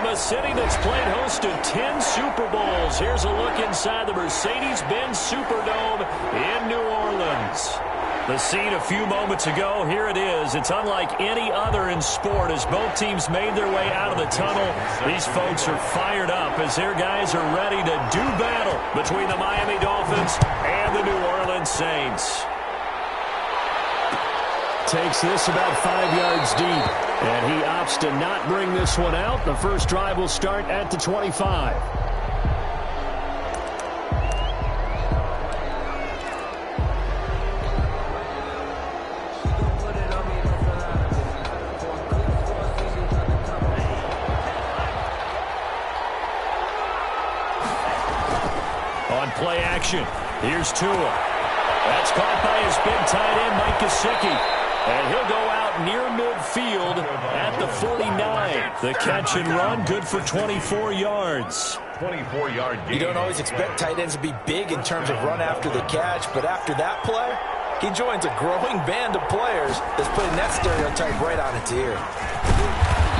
From a city that's played host to 10 Super Bowls, here's a look inside the Mercedes-Benz Superdome in New Orleans. The scene a few moments ago, here it is. It's unlike any other in sport as both teams made their way out of the tunnel. These folks are fired up as their guys are ready to do battle between the Miami Dolphins and the New Orleans Saints. Takes this about 5 yards deep, and he opts to not bring this one out. The first drive will start at the 25. On play action, here's Tua. That's caught by his big tight end, Mike Gesicki. And he'll go out near midfield at the 49. The catch and run, good for 24 yards. 24-yard gain. You don't always expect tight ends to be big in terms of run after the catch, but after that play, he joins a growing band of players that's putting that stereotype right on its ear.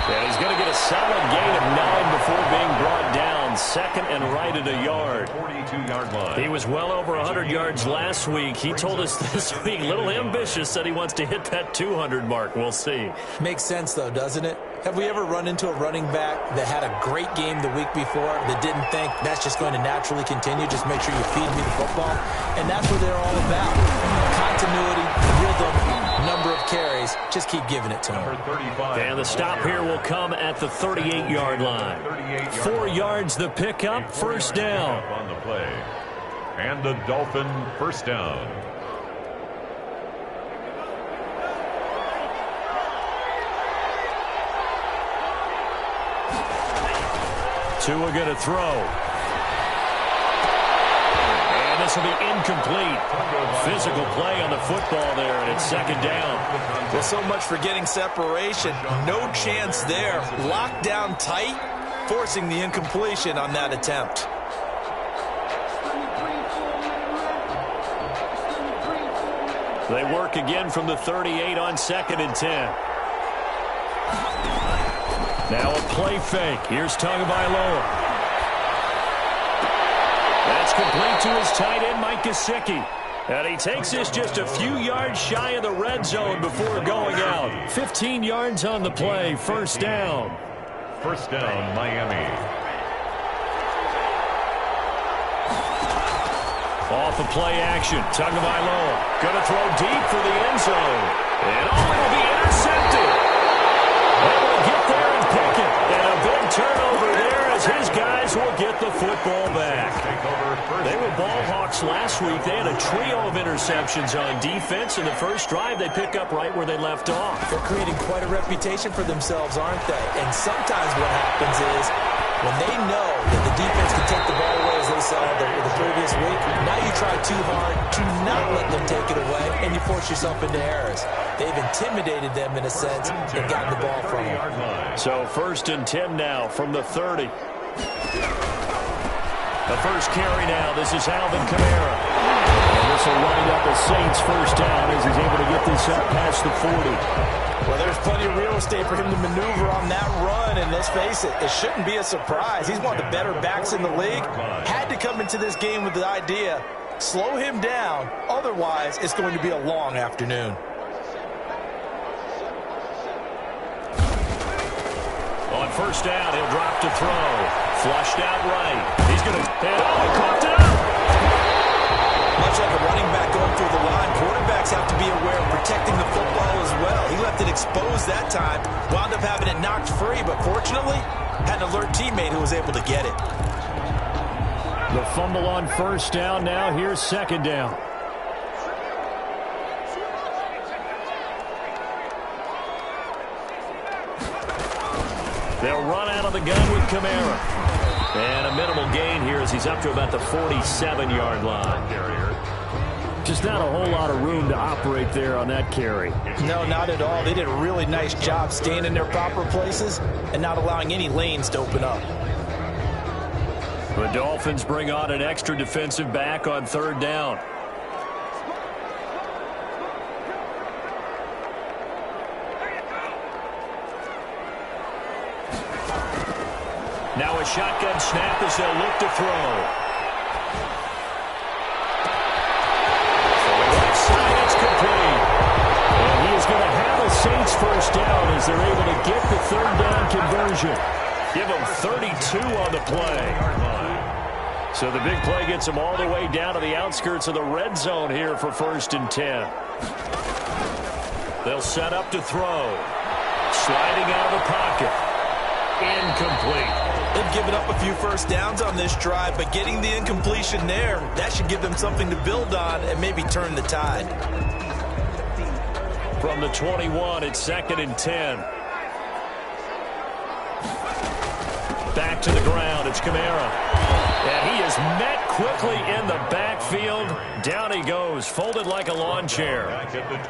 And he's going to get a solid gain of 9 before being brought down. Second and right at a yard. 42-yard line. He was well over 100 yards last week. He told us this week, a little ambitious, said he wants to hit that 200 mark. We'll see. Makes sense, though, doesn't it? Have we ever run into a running back that had a great game the week before that didn't think that's just going to naturally continue? Just make sure you feed me the football. And that's what they're all about. Continuity, rhythm, number of carries. Just keep giving it to him. And the stop here will come at the 38-yard line. 4 yards the pickup, first down. On the play. And the Dolphin first down. Tua going to throw. And this will be incomplete. Physical play on the football there, and it's second down. Well, so much for getting separation. No chance there. Locked down tight, forcing the incompletion on that attempt. They work again from the 38 on second and 10. Now a play fake. Here's Tagovailoa. That's complete to his tight end, Mike Gesicki. And he takes this just a few yards shy of the red zone before going out. 15 yards on the play, first down. First down, Miami. Off the play action, Tagovailoa going to throw deep for the end zone. And it'll be intercepted. They will get there and pick it. And a big turnover there as his guys will get the football back. They were ball hawks last week. They had a trio of interceptions on defense. In the first drive, they pick up right where they left off. They're creating quite a reputation for themselves, aren't they? And sometimes what happens is when they know that the defense can take the ball away as they saw the previous week, now you try too hard to not let them take it away, and you force yourself into errors. They've intimidated them in a sense and gotten the ball from them. So first and 10 now from the 30. The first carry now. This is Alvin Kamara. And this will wind up a Saints first down as he's able to get this up past the 40. Well, there's plenty of real estate for him to maneuver on that run, and let's face it, it shouldn't be a surprise. He's one of the better backs in the league. Had to come into this game with the idea, slow him down, otherwise it's going to be a long afternoon. On first down, he'll drop to throw. Flushed out right. He's going to hit. Oh, he coughed it up. Much like a running back going through the line, quarterbacks have to be aware of protecting the football as well. He left it exposed that time, wound up having it knocked free, but fortunately, had an alert teammate who was able to get it. The fumble on first down. Now here's second down. They'll run out of the gun with Kamara. And a minimal gain here as he's up to about the 47-yard line. Just not a whole lot of room to operate there on that carry. No, not at all. They did a really nice job staying in their proper places and not allowing any lanes to open up. The Dolphins bring on an extra defensive back on third down. Now a shotgun snap as they'll look to throw. For the right side, it's complete. And he is going to have a Saints first down as they're able to get the third down conversion. Give them 32 on the play. So the big play gets them all the way down to the outskirts of the red zone here for 1st and 10. They'll set up to throw. Sliding out of the pocket. Incomplete. They've given up a few first downs on this drive, but getting the incompletion there, that should give them something to build on and maybe turn the tide. From the 21, it's 2nd and 10. Back to the ground, it's Kamara. And he is met quickly in the backfield. Down he goes, folded like a lawn chair.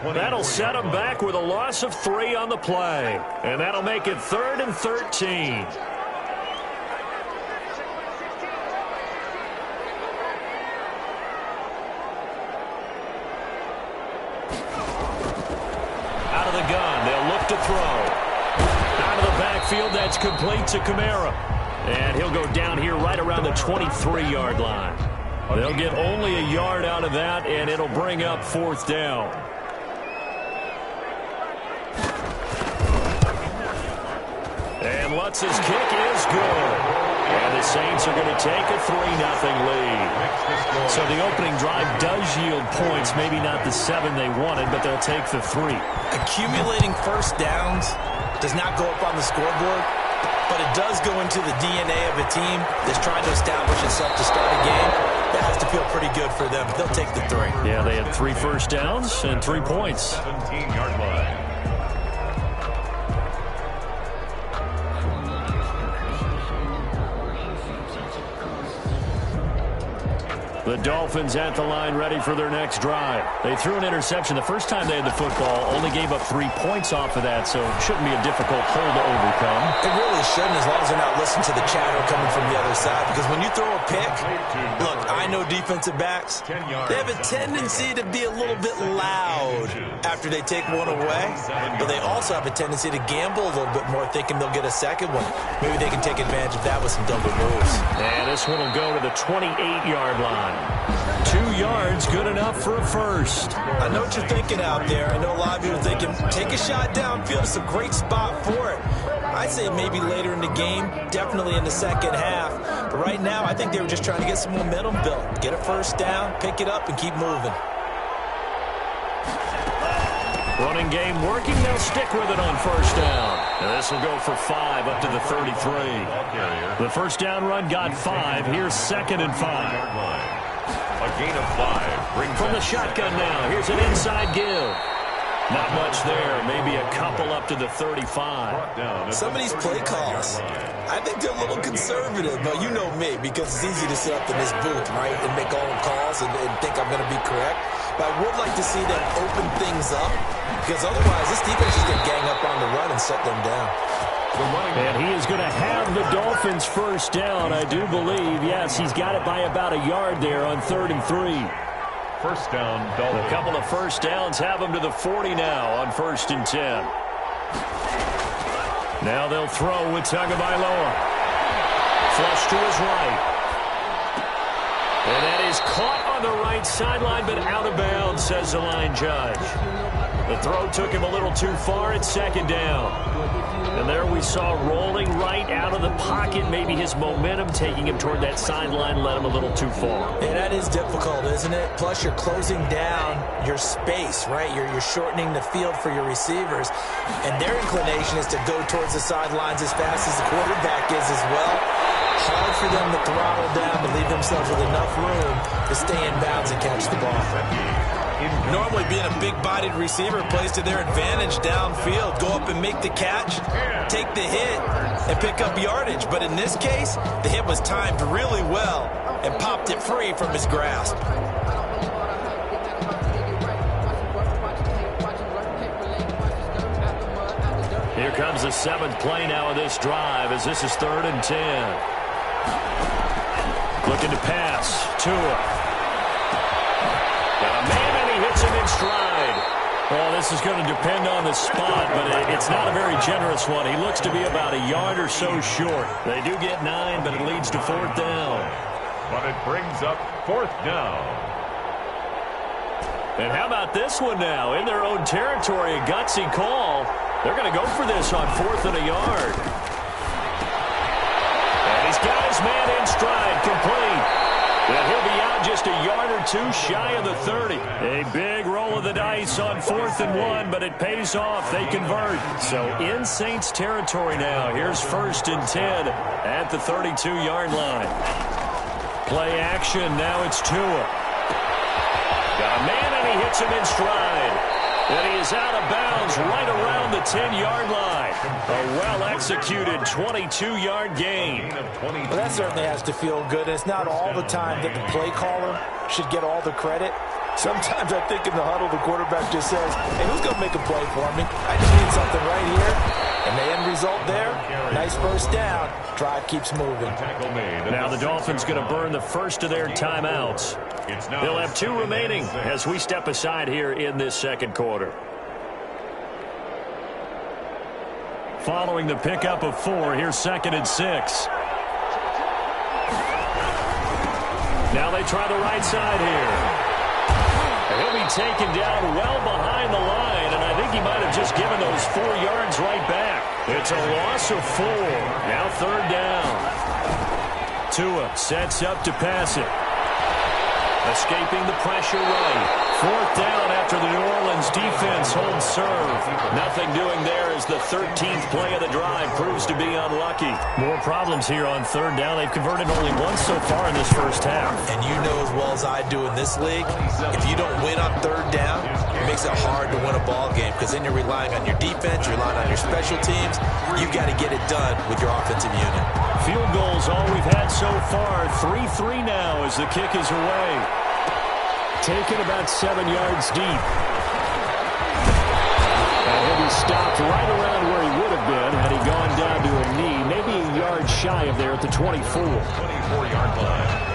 That'll set him back with a loss of 3 on the play. And that'll make it 3rd and 13. Out of the gun, they'll look to throw. Out of the backfield, that's complete to Kamara. And he'll go down here right around the 23-yard line. They'll get only a yard out of that, and it'll bring up 4th down. And Lutz's kick is good. And the Saints are going to take a 3-0 lead. So the opening drive does yield points, maybe not the 7 they wanted, but they'll take the 3. Accumulating first downs does not go up on the scoreboard, but it does go into the DNA of a team that's trying to establish itself to start a game. That has to feel pretty good for them. They'll take the 3. Yeah, they had 3 first downs and 3 points. 17-yard line. The Dolphins at the line ready for their next drive. They threw an interception the first time they had the football, only gave up 3 points off of that, so it shouldn't be a difficult hole to overcome. It really shouldn't, as long as they're not listening to the chatter coming from the other side, because when you throw a pick, look, I know defensive backs, they have a tendency to be a little bit loud after they take one away, but they also have a tendency to gamble a little bit more, thinking they'll get a second one. Maybe they can take advantage of that with some double moves. And this one will go to the 28-yard line. 2 yards, good enough for a first. I know what you're thinking out there. I know a lot of you are thinking, take a shot downfield. It's a great spot for it. I'd say maybe later in the game, definitely in the second half. But right now, I think they were just trying to get some momentum built. Get a first down, pick it up, and keep moving. Running game working. They'll stick with it on first down. And this will go for 5 up to the 33. The first down run got 5. Here's 2nd and 5. A gain of 5. From the shotgun now. Here's an inside give. Not much there. Maybe a couple up to the 35. Some of these play calls, I think they're a little conservative. But you know me, because it's easy to sit up in this booth, right, and make all the calls and think I'm going to be correct. But I would like to see them open things up, because otherwise this defense is going to gang up on the run and shut them down. And he is going to have the Dolphins first down, I do believe. Yes, he's got it by about a yard there on 3rd and 3. First down, Dolphins. A couple of first downs have him to the 40 now on 1st and 10. Now they'll throw with Tagovailoa. Flush to his right. And that is caught on the right sideline, but out of bounds, says the line judge. The throw took him a little too far at 2nd down. And there we saw rolling right out of the pocket. Maybe his momentum taking him toward that sideline led him a little too far. Yeah, that is difficult, isn't it? Plus, you're closing down your space, right? You're shortening the field for your receivers. And their inclination is to go towards the sidelines as fast as the quarterback is as well. Hard for them to throttle down to leave themselves with enough room to stay in bounds and catch the ball. Normally, being a big-bodied receiver plays to their advantage downfield. Go up and make the catch, take the hit, and pick up yardage. But in this case, the hit was timed really well and popped it free from his grasp. Here comes the 7th play now of this drive, as this is 3rd and 10. Looking to pass. Tua. Got a man, and he hits him in stride. Well, this is going to depend on the spot, but it's not a very generous one. He looks to be about a yard or so short. They do get 9, but it leads to 4th down. But it brings up 4th down. And how about this one now? In their own territory, a gutsy call. They're going to go for this on 4th and a yard. And he's got his man in stride, complete. And he'll be out just a yard or two shy of the 30. A big roll of the dice on 4th and 1, but it pays off. They convert. So in Saints territory now. Here's 1st and 10 at the 32-yard line. Play action. Now it's Tua. Got a man, and he hits him in stride. And he is out of bounds right around the 10-yard line. A well-executed 22-yard gain. Well, that certainly has to feel good. It's not all the time that the play caller should get all the credit. Sometimes I think in the huddle, the quarterback just says, hey, who's going to make a play for me? I just need something right here. And the end result there, nice first down. Drive keeps moving. Now the Dolphins going to burn the first of their timeouts. They'll have 2 remaining as we step aside here in this second quarter. Following the pickup of 4, here's 2nd and 6. Now they try the right side here. He'll be taken down well behind the line, and I think he might have just given those 4 yards right back. It's a loss of 4. Now 3rd down. Tua sets up to pass it. Escaping the pressure right. 4th down after the New Orleans defense holds serve. Nothing doing there as the 13th play of the drive proves to be unlucky. More problems here on 3rd down. They've converted only once so far in this first half. And you know as well as I do in this league, if you don't win on 3rd down, it makes it hard to win a ball game because then you're relying on your defense, you're relying on your special teams. You've got to get it done with your offensive unit. Field goals all we've had so far. 3-3 now as the kick is away. Taken about 7 yards deep. And he'll be stopped right around where he would have been had he gone down to a knee. Maybe a yard shy of there at the 24. 24-yard line.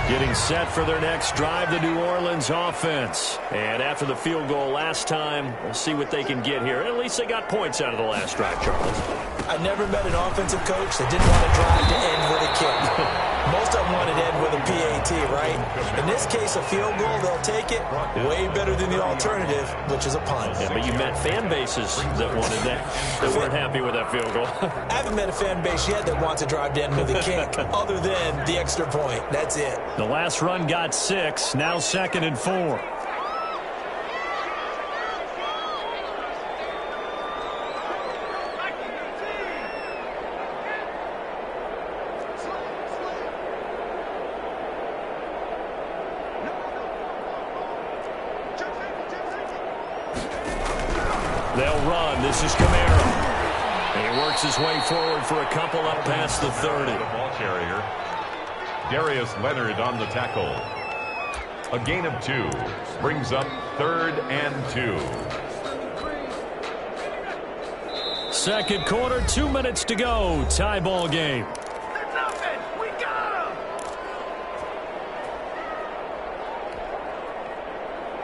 Getting set for their next drive, the New Orleans offense. And after the field goal last time, we'll see what they can get here. At least they got points out of the last drive, Charles. I never met an offensive coach that didn't want to drive to end with a kick. Most of them want to end with a PAT, right? In this case, a field goal, they'll take it. Way better than the alternative, which is a punt. Yeah, but you met fan bases that wanted that weren't happy with that field goal. I haven't met a fan base yet that wants to drive to end with a kick, other than the extra point. That's it. The last run got 6, now 2nd and 4. They'll run. This is Camaro. And he works his way forward for a couple up past the 30. The ball carrier. Darius Leonard on the tackle. A gain of 2. Brings up 3rd and 2. Second quarter, 2 minutes to go. Tie ball game.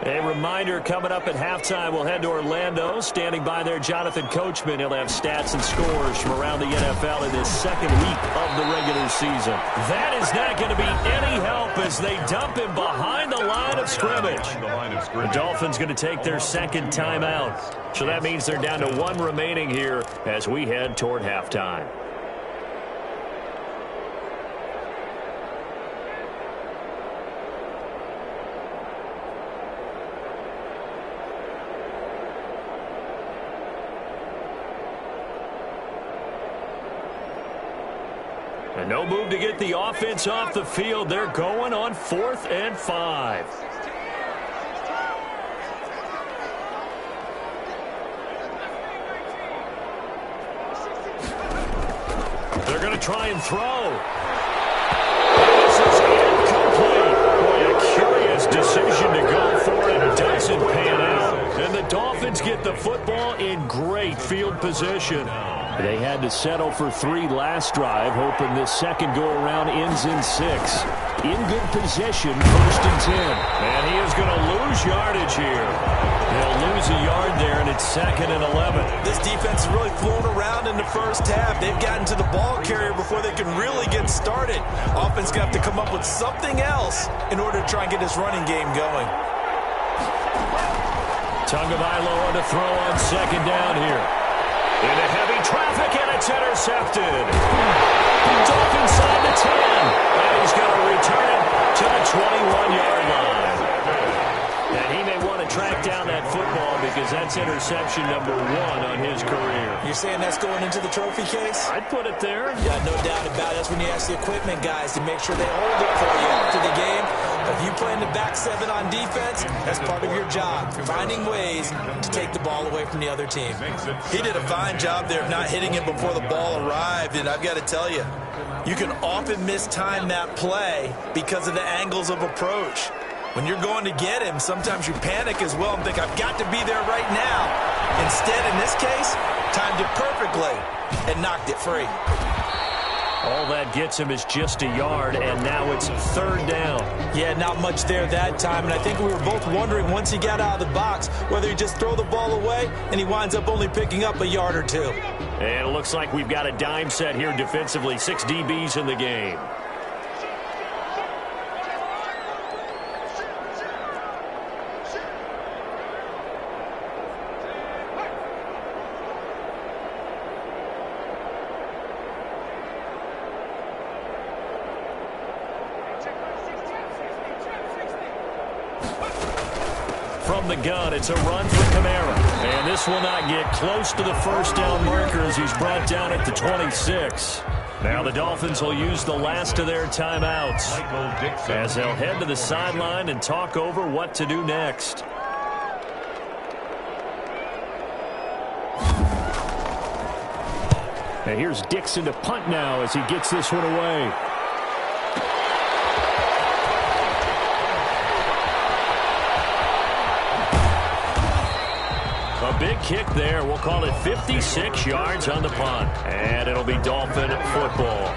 A reminder, coming up at halftime, we'll head to Orlando. Standing by there, Jonathan Coachman. He'll have stats and scores from around the NFL in this second week of the regular season. That is not going to be any help as they dump him behind the line of scrimmage. The Dolphins going to take their second timeout. So that means they're down to 1 remaining here as we head toward halftime. And no move to get the offense off the field. They're going on 4th and 5. They're going to try and throw. This is incomplete. Boy, a curious decision to go for it. It doesn't pan out. And the Dolphins get the football in great field position. They had to settle for 3 last drive, hoping this second go-around ends in 6. in good possession, 1st and 10. And he is going to lose yardage here. He'll lose a yard there, and it's 2nd and 11. This defense is really flown around in the first half. They've gotten to the ball carrier before they can really get started. Offense got to come up with something else in order to try and get this running game going. Tagovailoa to throw on 2nd down here. Into heavy traffic, and it's intercepted. Dolphins side to 10. And he's going to return it to the 21-yard line. And he may want to track down that football because that's interception number 1 on his career. You're saying that's going into the trophy case? I'd put it there. Yeah, no doubt about it. That's when you ask the equipment guys to make sure they hold it for you after the game. If you play in the back 7 on defense, that's part of your job, finding ways to take the ball away from the other team. He did a fine job there of not hitting it before the ball arrived, and I've got to tell you, you can often mistime that play because of the angles of approach. When you're going to get him, sometimes you panic as well and think, I've got to be there right now. Instead, in this case, timed it perfectly and knocked it free. All that gets him is just a yard, and now it's 3rd down. Yeah, not much there that time, and I think we were both wondering once he got out of the box whether he just throw the ball away and he winds up only picking up a yard or 2. And it looks like we've got a dime set here defensively. 6 DBs in the game. From the gun, it's a run for Kamara. And this will not get close to the 1st down marker as he's brought down at the 26. Now the Dolphins will use the last of their timeouts as they'll head to the sideline and talk over what to do next. And here's Dixon to punt now as he gets this one away. A big kick there. We'll call it 56 yards on the punt. And it'll be Dolphin football.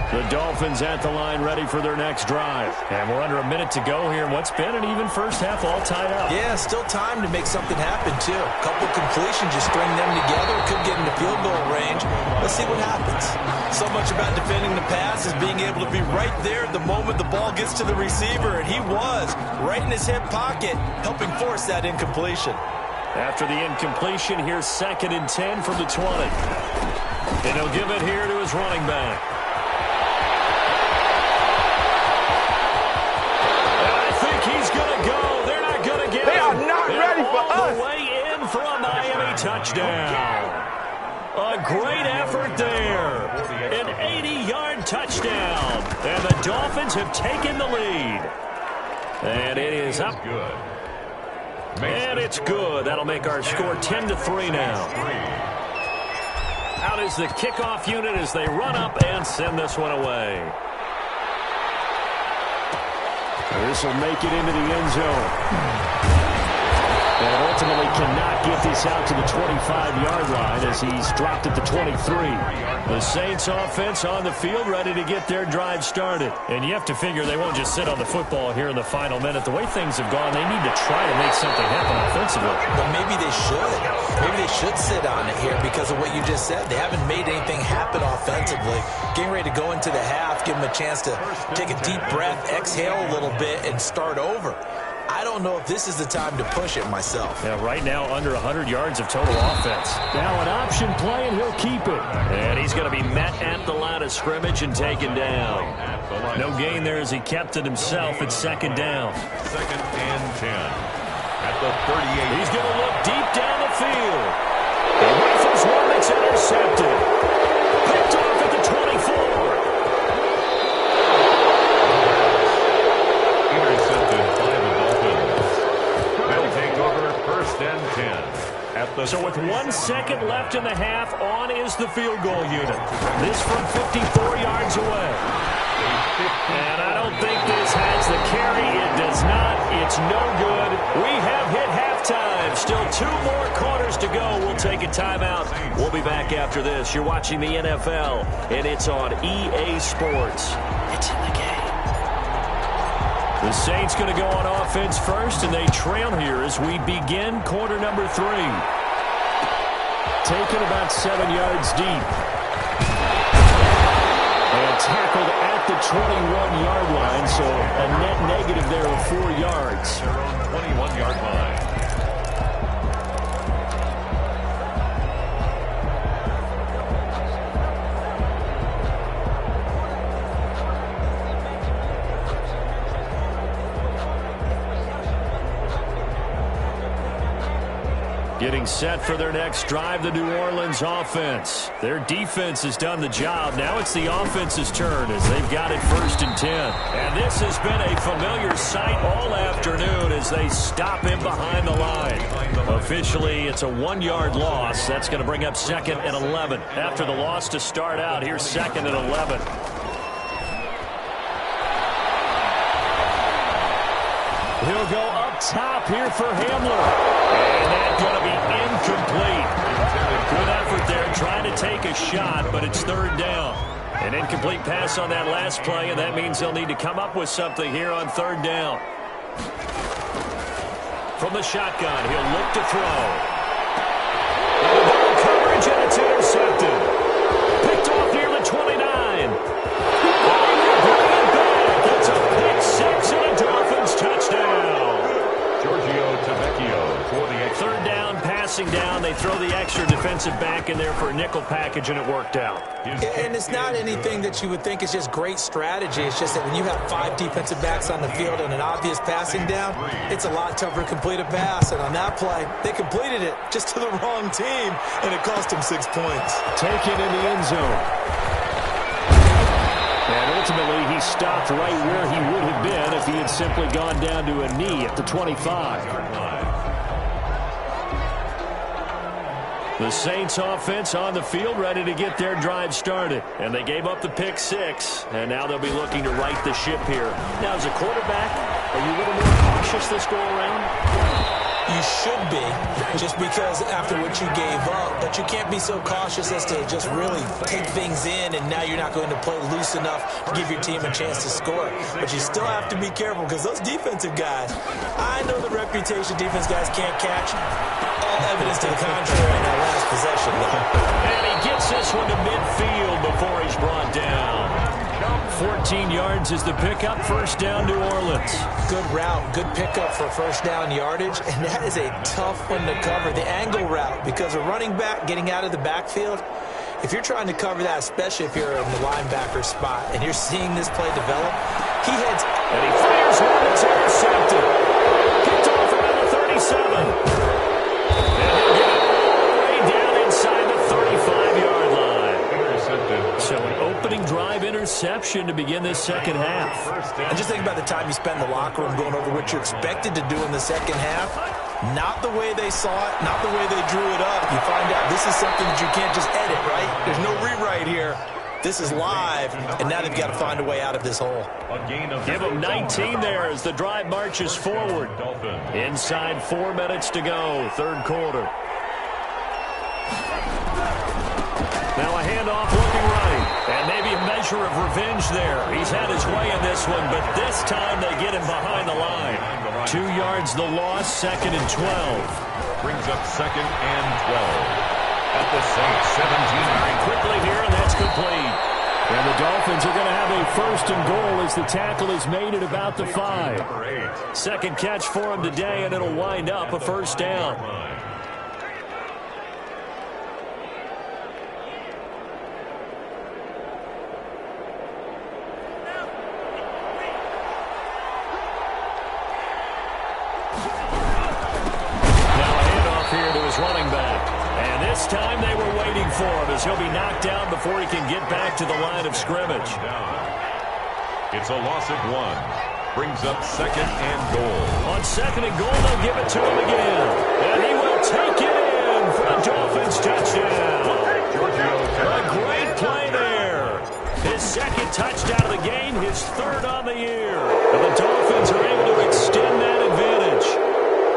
The Dolphins at the line ready for their next drive. And we're under a minute to go here in what's been an even first half all tied up. Yeah, still time to make something happen, too. A couple completions, just string them together. Could get into field goal range. Let's see what happens. So much about defending the pass is being able to be right there at the moment the ball gets to the receiver. And he was right in his hip pocket, helping force that incompletion. After the incompletion, here's 2nd and 10 from the 20. And he'll give it here to his running back. He's going to go. They're not going to get him. They are not ready for us. The way in for a Miami touchdown. A great effort there. An 80-yard touchdown. And the Dolphins have taken the lead. And it is up. And it's good. That'll make our score 10-3 now. Out is the kickoff unit as they run up and send this one away. This will make it into the end zone. And ultimately cannot get this out to the 25-yard line as he's dropped at the 23. The Saints offense on the field ready to get their drive started. And you have to figure they won't just sit on the football here in the final minute. The way things have gone, they need to try to make something happen offensively. But maybe they should. Maybe they should sit on it here because of what you just said. They haven't made anything happen offensively. Getting ready to go into the half, give them a chance to take a deep breath, exhale a little bit, and start over. I don't know if this is the time to push it myself. Yeah, right now under 100 yards of total offense. Now an option play, and he'll keep it. And he's going to be met at the line of scrimmage and taken down. No gain there as he kept it himself at 2nd down. 2nd and 10. At the 38. He's going to look deep down the field. The rifles one that's intercepted. Picked off at the 24. Intercepted by the Dolphins. They'll take over 1st and 10. So with 1 second left in the half, on is the field goal unit. This from 54 yards away. And I don't think this has the carry. It does not. It's no good. We have hit halftime. Still 2 more quarters to go. We'll take a timeout. We'll be back after this. You're watching the NFL, and it's on EA Sports. It's in the game. The Saints going to go on offense first, and they trail here as we begin quarter number 3. Taken about 7 yards deep. And tackled at the 21-yard line, so a net negative there of 4 yards. Their own 21-yard line. Getting set for their next drive, the New Orleans offense. Their defense has done the job. Now it's the offense's turn as they've got it 1st and 10. And this has been a familiar sight all afternoon as they stop him behind the line. Officially, it's a 1-yard loss. That's going to bring up 2nd and 11. After the loss to start out, here's 2nd and 11. He'll go up top here for Hamler. And that's going to be incomplete. Good effort there trying to take a shot, but it's 3rd down. An incomplete pass on that last play, and that means they'll need to come up with something here on 3rd down. From the shotgun, he'll look to throw. And coverage, and it's intercepted. Picked off near the 29. That's a pick 6 and a Dolphins touchdown. For the 3rd down, passing down. They throw the extra defensive back in there for a nickel package, and it worked out. And it's not anything that you would think is just great strategy. It's just that when you have 5 defensive backs on the field and an obvious passing down, it's a lot tougher to complete a pass. And on that play, they completed it just to the wrong team, and it cost them 6 points. Taken in the end zone. And ultimately, he stopped right where he would have been if he had simply gone down to a knee at the 25. The Saints offense on the field ready to get their drive started. And they gave up the pick 6, and now they'll be looking to right the ship here. Now, as a quarterback, are you a little more cautious this go around? You should be, just because after what you gave up. But you can't be so cautious as to just really take things in, and now you're not going to play loose enough to give your team a chance to score. But you still have to be careful because those defensive guys, I know the reputation defense guys can't catch. All evidence to the contrary in that last possession, though. And he gets this one to midfield before he's brought down. 14 yards is the pickup. 1st down, New Orleans. Good route, good pickup for 1st down yardage, and that is a tough one to cover, the angle route, because a running back getting out of the backfield, if you're trying to cover that, especially if you're in the linebacker spot, and you're seeing this play develop, he heads, and he fires one that's intercepted. Picked off around the 37. And he'll get it all the way down inside the 35-yard line. Intercepted. So an opening drive interception to begin this 2nd half. And just think about the time you spend in the locker room going over what you expected to do in the 2nd half. Not the way they saw it, not the way they drew it up. You find out this is something that you can't just edit, right? There's no rewrite here. This is live, and now they've got to find a way out of this hole. Give them 19 there as the drive marches forward. Inside 4 minutes to go, 3rd quarter. Now a handoff looking right, and maybe a measure of revenge there. He's had his way in this one, but this time they get him behind the line. 2 yards the loss, 2nd and 12. Brings up 2nd and 12. At the Saints, 17. Very quickly here, and that's complete. And the Dolphins are going to have a 1st and goal as the tackle is made at about the 5. 2nd catch for him today, and it'll wind up a 1st down. Running back. And this time they were waiting for him as he'll be knocked down before he can get back to the line of scrimmage. It's a loss of 1. Brings up 2nd and goal. On 2nd and goal, they'll give it to him again. And he will take it in for a Dolphins touchdown. A great play there. His 2nd touchdown of the game, his 3rd on the year. And the Dolphins are able to extend that advantage.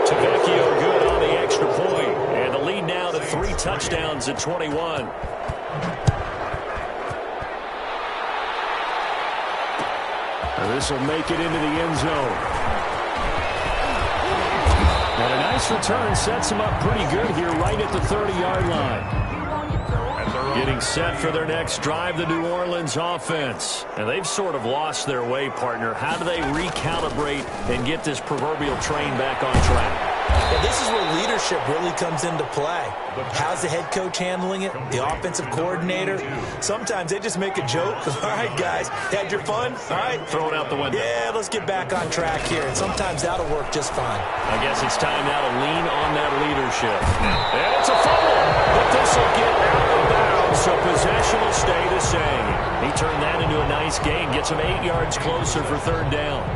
Tavecchio good on the extra point. And the lead now to 3 touchdowns at 21. This will make it into the end zone. And a nice return sets them up pretty good here right at the 30-yard line. Getting set for their next drive, the New Orleans offense. And they've sort of lost their way, partner. How do they recalibrate and get this proverbial train back on track? Well, this is where leadership really comes into play. How's the head coach handling it? The offensive coordinator? Sometimes they just make a joke. All right, guys, had your fun? All right. Throw it out the window. Yeah, let's get back on track here. And sometimes that'll work just fine. I guess it's time now to lean on that leadership. And it's a fumble, but this will get out of bounds, so possession will stay the same. He turned that into a nice gain, gets him 8 yards closer for third down.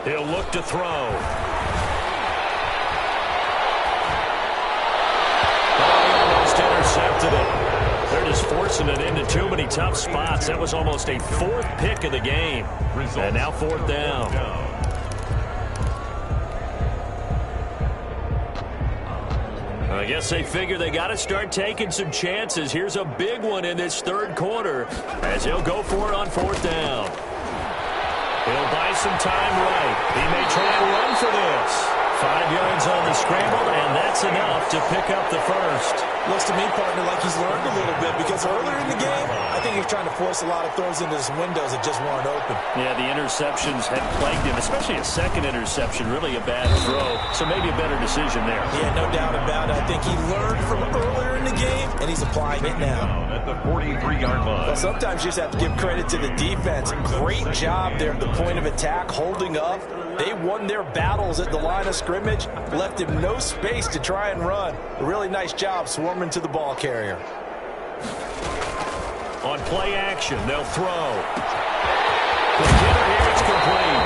He'll look to throw. Almost intercepted it. They're just forcing it into too many tough spots. That was almost a fourth pick of the game. And now fourth down. I guess they figure they got to start taking some chances. Here's a big one in this third quarter as he'll go for it on fourth down. He'll buy some time right. He may try and run for this. 5 yards on the scramble, and that's enough to pick up the first. Looks to me, partner, like he's learned a little bit because earlier in the game, I think he was trying to force a lot of throws into his windows that just weren't open. Yeah, the interceptions had plagued him, especially a second interception, really a bad throw. So maybe a better decision there. Yeah, no doubt about it. I think he learned from earlier in the game, and he's applying it now. At the 43-yard line. Well, sometimes you just have to give credit to the defense. Great job there at the point of attack, holding up. They won their battles at the line of scrimmage, left him no space to try and run. A really nice job swarming to the ball carrier. On play action, they'll throw. The hitter here is complete.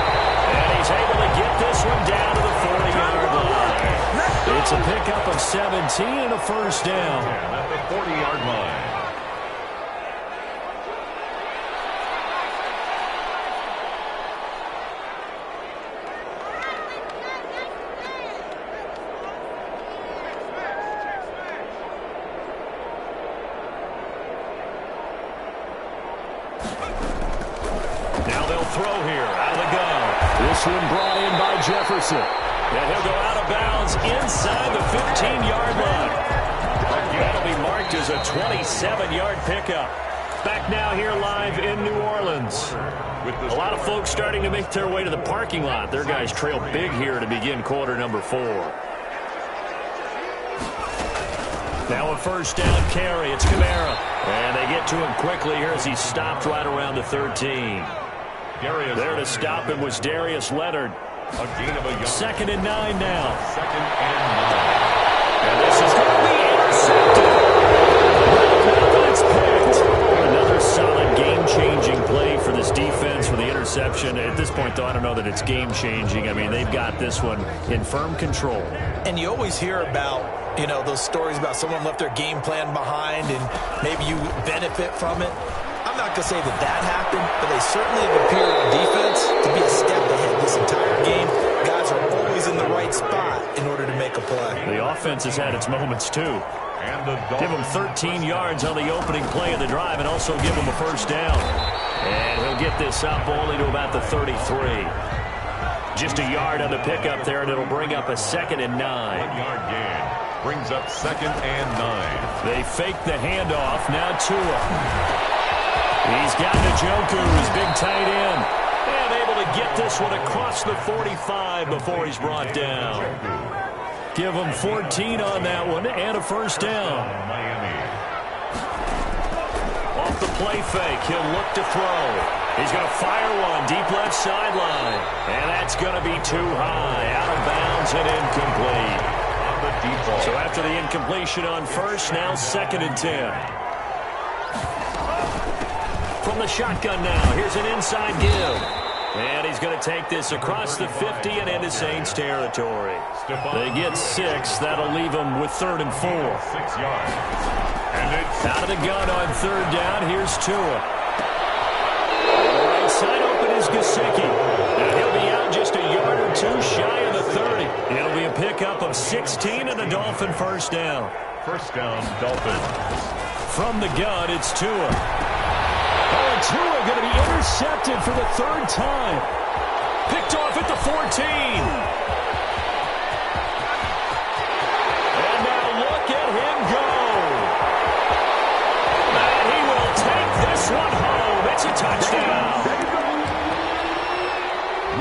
And he's able to get this one down to the 40-yard line. It's a pickup of 17 and a first down. At the 40-yard line. Throw here out of the gun. This one brought in by Jefferson. And he'll go out of bounds inside the 15-yard line. That'll be marked as a 27-yard pickup. Back now here live in New Orleans. A lot of folks starting to make their way to the parking lot. Their guys trail big here to begin quarter number 4. Now a first down carry. It's Kamara. And they get to him quickly here as he stopped right around the 13. There to stop him was Darius Leonard. A gain of a yard. 2nd and 9 now. 2nd and 9. And this is going to be intercepted. It's picked. Another solid game-changing play for this defense for the interception. At this point, though, I don't know that it's game-changing. I mean, they've got this one in firm control. And you always hear about, you know, those stories about someone left their game plan behind and maybe you benefit from it. I'm not going to say that that happened, but they certainly have appeared on defense to be a step ahead this entire game. Guys are always in the right spot in order to make a play. The offense has had its moments, too. Give him 13 yards on the opening play of the drive and also give him a first down. And he'll get this up only to about the 33. Just a yard on the pickup there, and it'll bring up a 2nd and 9. 1-yard gain. Brings up 2nd and 9. They fake the handoff. Now Tua. He's got Njoku, his big tight end, and able to get this one across the 45 before he's brought down. Give him 14 on that one and a first down. Off the play fake, he'll look to throw. He's going to fire one deep left sideline, and that's going to be too high, out of bounds and incomplete. So after the incompletion on first, now 2nd and 10. From the shotgun now, here's an inside give. And he's going to take this across the 50 and into Saints territory. They get 6. That'll leave them with 3rd and 4. 6 yards. And it's out of the gun on 3rd down. Here's Tua. Right side open is Gesicki. Now he'll be out just a yard or two shy of the 30. It'll be a pickup of 16 and a Dolphin first down. First down, Dolphins. From the gun, it's Tua. Oh, and Tua going to be intercepted for the third time. Picked off at the 14. And now look at him go. And he will take this one home. It's a touchdown.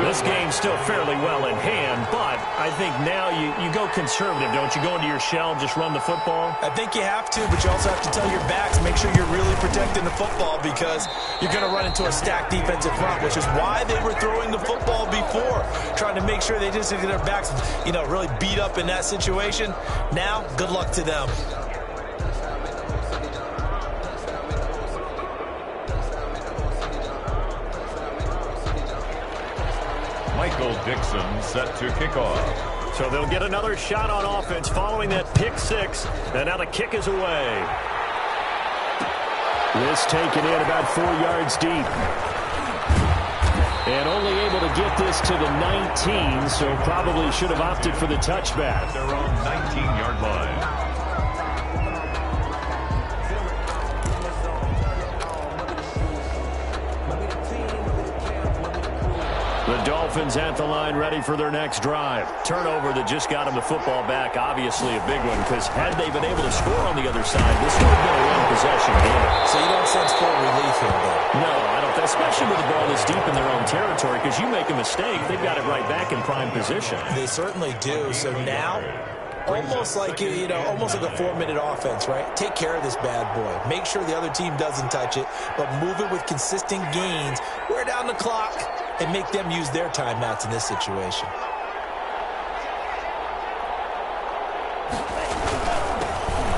This game's still fairly well in hand, but I think now you go conservative, don't you? Go into your shell, just run the football? I think you have to, but you also have to tell your backs, make sure you're really protecting the football because you're going to run into a stacked defensive front, which is why they were throwing the football before, trying to make sure they just get their backs, really beat up in that situation. Now, good luck to them. Michael Dixon set to kick off. So they'll get another shot on offense following that pick six. And now the kick is away. This taken in about 4 yards deep. And only able to get this to the 19, so probably should have opted for the touchback. Their own 19-yard line. The Dolphins at the line ready for their next drive. Turnover that just got them the football back. Obviously a big one because had they been able to score on the other side, this would have been a one-possession game. So you don't sense full relief here, though? No, I don't. Especially with the ball this deep in their own territory because you make a mistake, they've got it right back in prime position. They certainly do. So now, almost like almost like a 4-minute offense, right? Take care of this bad boy. Make sure the other team doesn't touch it, but move it with consistent gains. Wear down the clock and make them use their timeouts in this situation.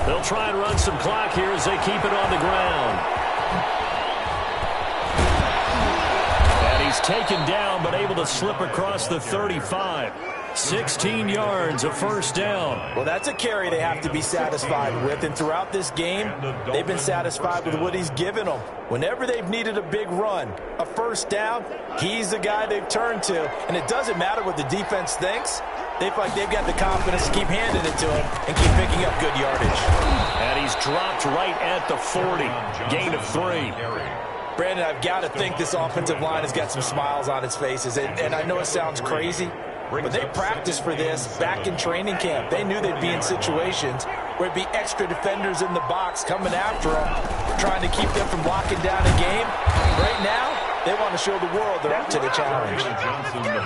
They'll try and run some clock here as they keep it on the ground. And he's taken down but able to slip across the 35. 16 yards, a first down. Well, that's a carry they have to be satisfied with. And throughout this game, they've been satisfied with what he's given them. Whenever they've needed a big run, a first down, he's the guy they've turned to. And it doesn't matter what the defense thinks. They feel like they've got the confidence to keep handing it to him and keep picking up good yardage. And he's dropped right at the 40. Gain of 3. Brandon, I've got to think this offensive line has got some smiles on its faces. And I know it sounds crazy, but they practiced for this back in training camp. They knew they'd be in situations where it'd be extra defenders in the box coming after them, trying to keep them from locking down a game. Right now, they want to show the world they're up to the challenge.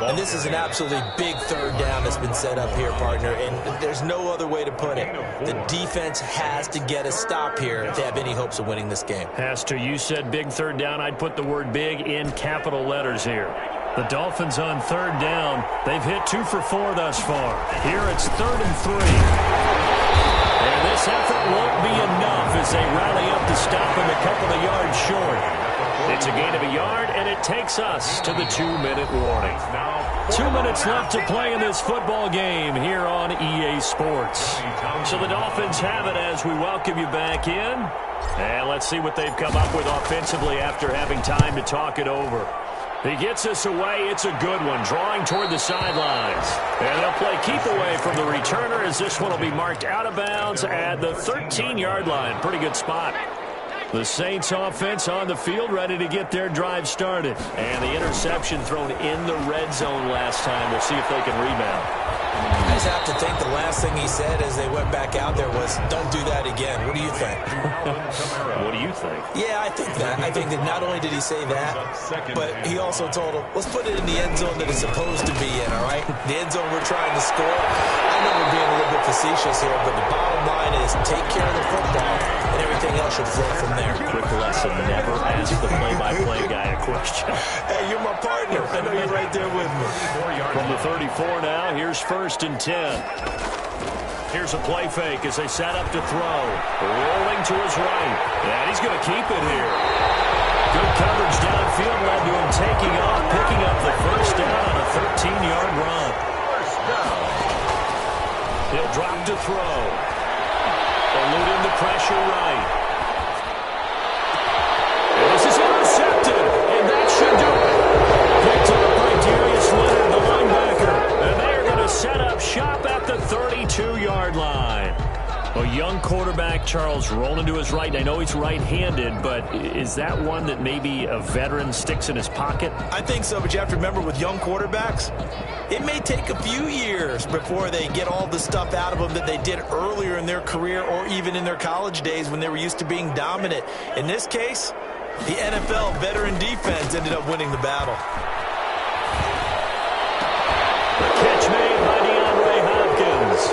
And this is an absolutely big third down that's been set up here, partner, and there's no other way to put it. The defense has to get a stop here if they have any hopes of winning this game. Has to. You said big third down. I'd put the word big in capital letters here. The Dolphins on third down. They've hit 2 for 4 thus far. Here it's 3rd and 3. And this effort won't be enough as they rally up to stop him a couple of yards short. It's a gain of a yard, and it takes us to the 2-minute warning. 2 minutes left to play in this football game here on EA Sports. So the Dolphins have it as we welcome you back in. And let's see what they've come up with offensively after having time to talk it over. He gets us away. It's a good one, drawing toward the sidelines. And they'll play keep away from the returner as this one will be marked out of bounds at the 13-yard line. Pretty good spot. The Saints offense on the field ready to get their drive started. And the interception thrown in the red zone last time. We'll see if they can rebound. I just have to think the last thing he said as they went back out there was, don't do that again. What do you think? What do you think? Yeah, I think that. I think that not only did he say that, but he also told him, let's put it in the end zone that it's supposed to be in, all right? The end zone we're trying to score. I know we're being a little bit facetious here, but the bottom line is take care of the football, and everything else should flow from there. Quick lesson, never ask the play-by-play guy a question. Hey, you're my partner. I know you're right there with me. From the 34 now, here's 1st and 10. Here's a play fake as they set up to throw. Rolling to his right. And he's going to keep it here. Good coverage downfield led to him taking off, picking up the first down on a 13-yard run. He'll drop to throw. Eluding the pressure right. And this is intercepted. And that should do it. Picked up by Darius Leonard, the linebacker. And they are going to set up shop at 2-yard line. A young quarterback, Charles, rolling to his right. And I know he's right-handed, but is that one that maybe a veteran sticks in his pocket? I think so, but you have to remember with young quarterbacks, it may take a few years before they get all the stuff out of them that they did earlier in their career or even in their college days when they were used to being dominant. In this case, the NFL veteran defense ended up winning the battle. The catch made by DeAndre Hopkins.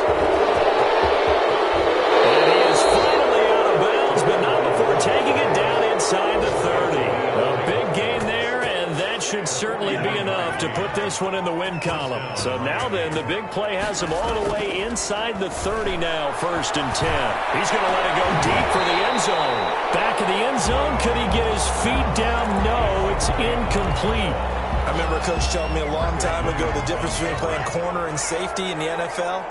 And he is finally out of bounds, but not before taking it down inside the 30. A big gain there, and that should certainly be enough to put this one in the win column. So now then, the big play has him all the way inside the 30 now, 1st and 10. He's going to let it go deep for the end zone. Back of the end zone, could he get his feet down? No, it's incomplete. I remember a coach telling me a long time ago the difference between playing corner and safety in the NFL.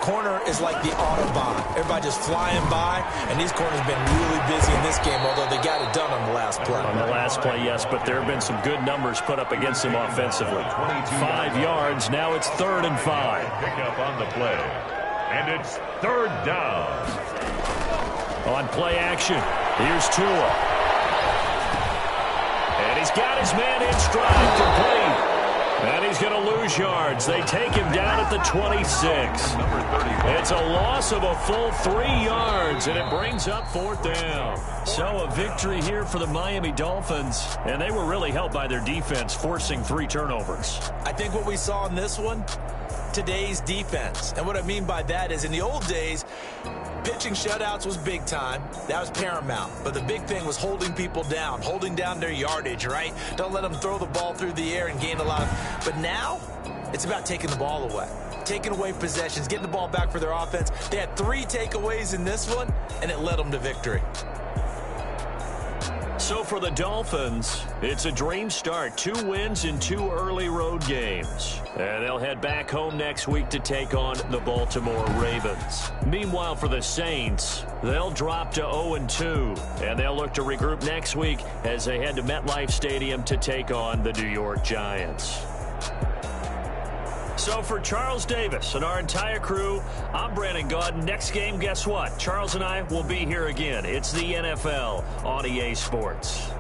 Corner is like the Autobahn. Everybody just flying by, and these corners have been really busy in this game, although they got it done on the last play. On the last play, yes, but there have been some good numbers put up against them offensively. 5 yards, now it's 3rd and 5. Pick up on the play, and it's 3rd down. On play action, here's Tua. And he's got his man in stride, complete. And he's going to lose yards. They take him down at the 26. It's a loss of a full 3 yards, and it brings up 4th down. So a victory here for the Miami Dolphins, and they were really helped by their defense, forcing 3 turnovers. I think what we saw in this one, today's defense. And what I mean by that is in the old days, pitching shutouts was big time. That was paramount. But the big thing was holding people down, holding down their yardage, right? Don't let them throw the ball through the air and gain a lot of... But now, it's about taking the ball away. Taking away possessions, getting the ball back for their offense. They had 3 takeaways in this one, and it led them to victory. So for the Dolphins, it's a dream start. 2 wins in 2 early road games. And they'll head back home next week to take on the Baltimore Ravens. Meanwhile, for the Saints, they'll drop to 0-2. And they'll look to regroup next week as they head to MetLife Stadium to take on the New York Giants. So for Charles Davis and our entire crew, I'm Brandon Gaudin. Next game, guess what? Charles and I will be here again. It's the NFL on EA Sports.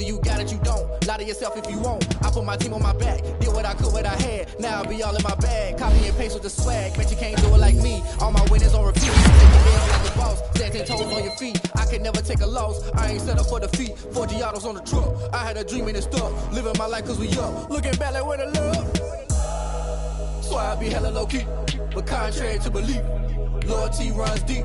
Either you got it, you don't. Lie to yourself if you won't. I put my team on my back. Did what I could, what I had. Now I be all in my bag. Copy and paste with the swag. Bet you can't do it like me. All my winners on repeat. Take your L like a boss. Stand 10 toes on your feet. I can never take a loss. I ain't set up for defeat. 4 Giottos on the truck. I had a dream and it's stuck. Living my life cause we up. Looking back like where the love. So I be hella low key. But contrary to belief, loyalty runs deep.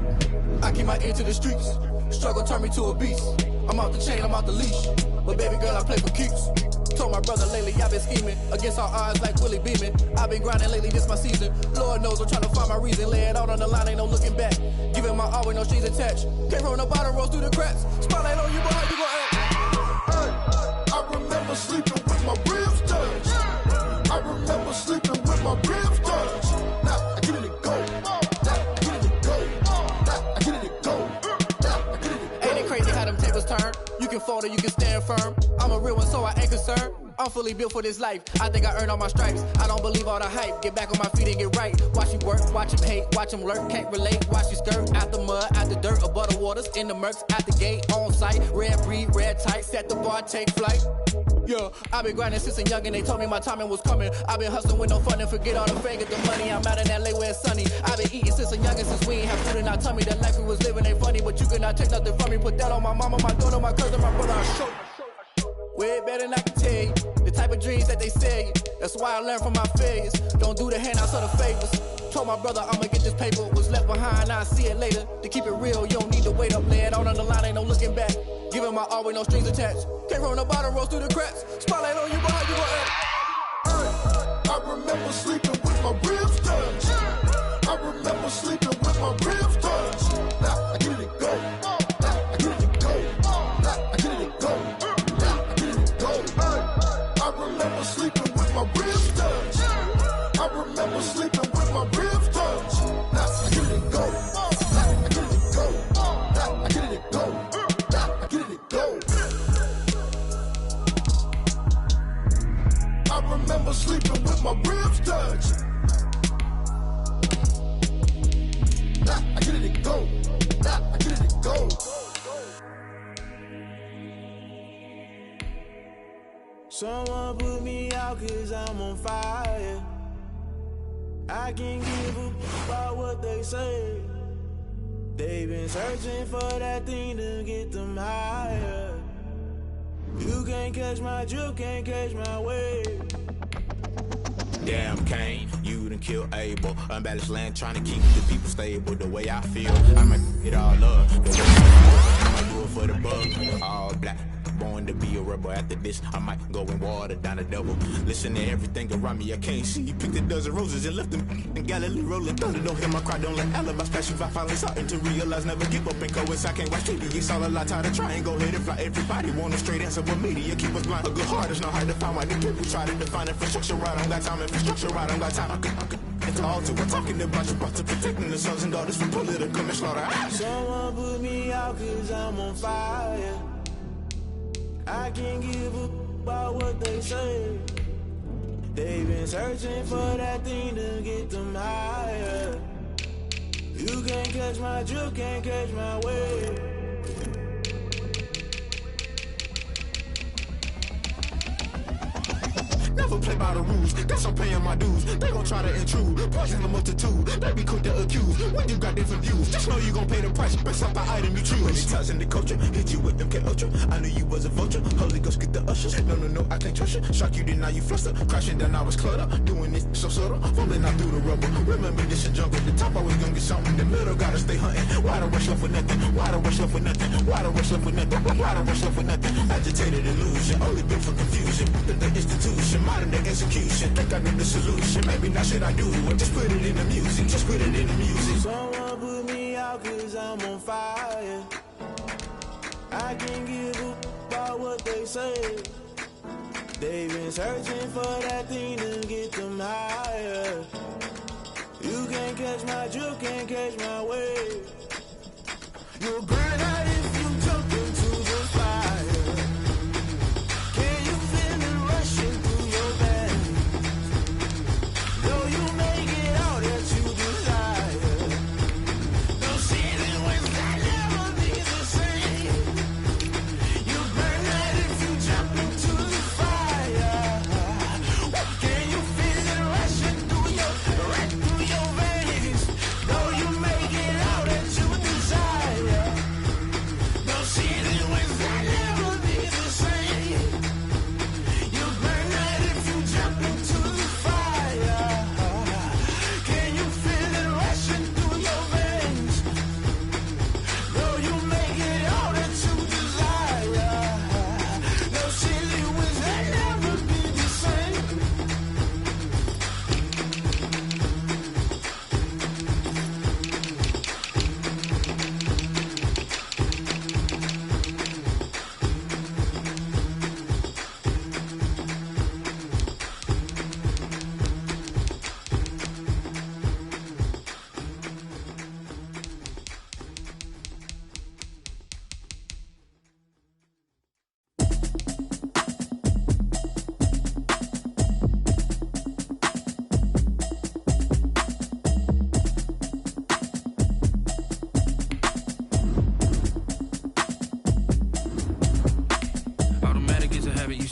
I keep my ear to the streets. Struggle turn me to a beast. I'm out the chain, I'm out the leash. But baby girl, I play for keeps. Told my brother lately, I've been scheming. Against all odds like Willie Beeman. I've been grinding lately, this my season. Lord knows I'm trying to find my reason. Lay it out on the line, ain't no looking back. Giving my all with no strings attached. Came from the bottom, rose through the cracks. Spotlight on you, boy, how you gon' act? I remember sleeping with my ribs touched. I remember sleeping with my ribs touched. Now I get it to go. Now I get it to go. Now I get it to go. Now I get it to go. Ain't it crazy how them tables turn? You can fold or you can stand firm. I'm a real one, so I ain't concerned. I'm fully built for this life. I think I earned all my stripes. I don't believe all the hype. Get back on my feet and get right. Watch you work, watch him hate, watch him lurk. Can't relate, watch you skirt. Out the mud, out the dirt, above the waters, in the murks, out the gate, on site. Red breed, red tight, set the bar, take flight. Yeah, I've been grinding since a young and they told me my timing was coming. I've been hustling with no fun and forget all the fame, get the money. I'm out in LA where it's sunny. I've been eating since a young and since we ain't have food in our tummy. The life we was living ain't funny, but you cannot take nothing from me. Put that on my mama, my daughter, my cousin, my brother, I show. Way better than I can tell you. The type of dreams that they sell you. That's why I learned from my failures. Don't do the handouts or the favors. Told my brother I'ma get this paper. Was left behind, I'll see it later. To keep it real, you don't need to wait up. Lay it out on the line, ain't no looking back. Giving my all with no strings attached. Came from the bottom, rose through the cracks. Spotlight on you, boy, how you gon' act? I remember sleeping with my ribs touched. I remember sleeping with my ribs touched. Now I get it to go. Now I get it to go. Now I get it to go. Now I get it to go. I remember sleeping with my ribs touched. I remember sleeping with my ribs touched. Now I get it to go. Now I get it to go. Now I get it to go. Now I get it to go. I remember sleeping with my ribs touched. Now I get it to go. Now I get it to go. Someone put me out cause I'm on fire. I can't give a about what they say. They've been searching for that thing to get them higher. You can't catch my drift, can't catch my wave. Damn Kane, you done killed Abel. Unbalanced land trying to keep the people stable. The way I feel, I might it all up. The way I might do it for the bug. All black, born to be a rebel. After this, I might go and water down a double. Listen to everything around me, I can't see. Picked a dozen roses and left them in Galilee rolling thunder. Don't hear my cry, don't let alibis pass you. I finally starting to realize, never give up and coincide. I can't watch TV, it's all a lot. Tired of trying, go ahead and fly. Everybody want a straight answer, but media keep us blind. A good heart is not hard to find. Why the people try to define infrastructure right? I don't got time, infrastructure right, I don't got time. I could it's all to we're talking about you, about to protecting the sons and daughters from political manslaughter. Someone put me out cause I'm on fire. I can't give a about what they say. They've been searching for that thing to get them higher. You can't catch my drift, can't catch my wave. Never play by the rules, guess I'm paying my dues. They gon' try to intrude, poison the multitude. They be quick to accuse, when you got different views. Just know you gon' pay the price, based off the item you choose. When you touching the culture, hit you with MK Ultra. I knew you was a vulture, Holy Ghost get the ushers. No, I can't trust you. Shock you, then now you fluster. Crashing down, I was cluttered. Doing this so subtle, fumbling out through the rubble. Remember this a jungle, the top always gonna get something. In the middle, gotta stay hunting. Why the rush left with nothing? Why the rush left with nothing? Why the rush left with nothing? Why the rush left with nothing? Agitated illusion, only built for confusion. The institution, modern day execution. Think I know the solution. Maybe not should I do it? Just put it in the music. Just put it in the music. Someone put me out cause I'm on fire. I can't give a about what they say. They've been searching for that thing to get them higher. You can't catch my drift, can't catch my wave. You'll burn out if you jump into the fire. Can you feel it rushing through your veins? Though you may get all that you desire, no ceiling when that never be the same. You burn out if you jump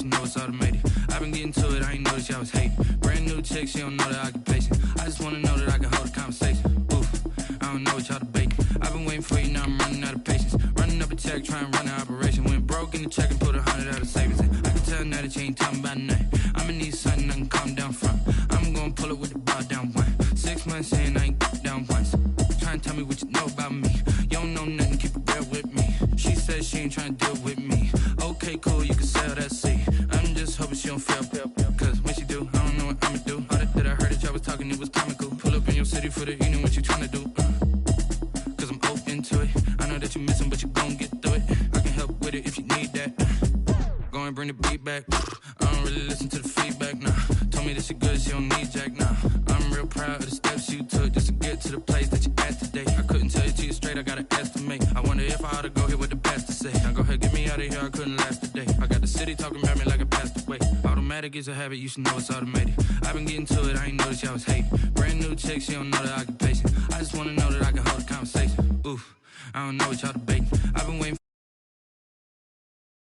she know it's automated. I've been getting to it, I ain't noticed y'all was hating. Brand new chick, she don't know the occupation. I just wanna know that I can hold a conversation. Oof, I don't know what y'all debating. I've been waiting for you, now I'm running out of patience. Running up a check, trying to run an operation. Went broke in the check and put 100 out of savings in. I can tell now that you ain't talking about nothing. I'ma need something I can calm down from. I'm gonna pull it with the bar down one. 6 months in, I ain't down once. Trying to tell me what you know about me. You don't know nothing, keep it real with me. She said she ain't trying to deal with me. Okay, cool, you can sell that seat. I'm just hoping she don't fail. Cause when she do, I don't know what I'ma do. All that I heard that y'all was talking, it was comical. Pull up in your city for the evening, what you trying to do? Cause I'm open to it. I know that you missing, but you gon' get through it. I can help with it if you need that. Go and bring the beat back. I don't really listen to the feedback, nah. Told me that she good, she don't need jack, nah. I'm real proud of the steps you took just to get to the place that you at today. I couldn't tell you to you straight, I gotta estimate. I wonder if I ought to go here with the best to say. Now go ahead, get me out of here, I couldn't last a day. I got the city talking about me like I passed away. Automatic is a habit, you should know it's automated. I've been getting to it, I ain't noticed y'all was hating. Brand new chick, she don't know the occupation. I just wanna know that I can hold a conversation. Oof, I don't know what y'all debating. I've been waiting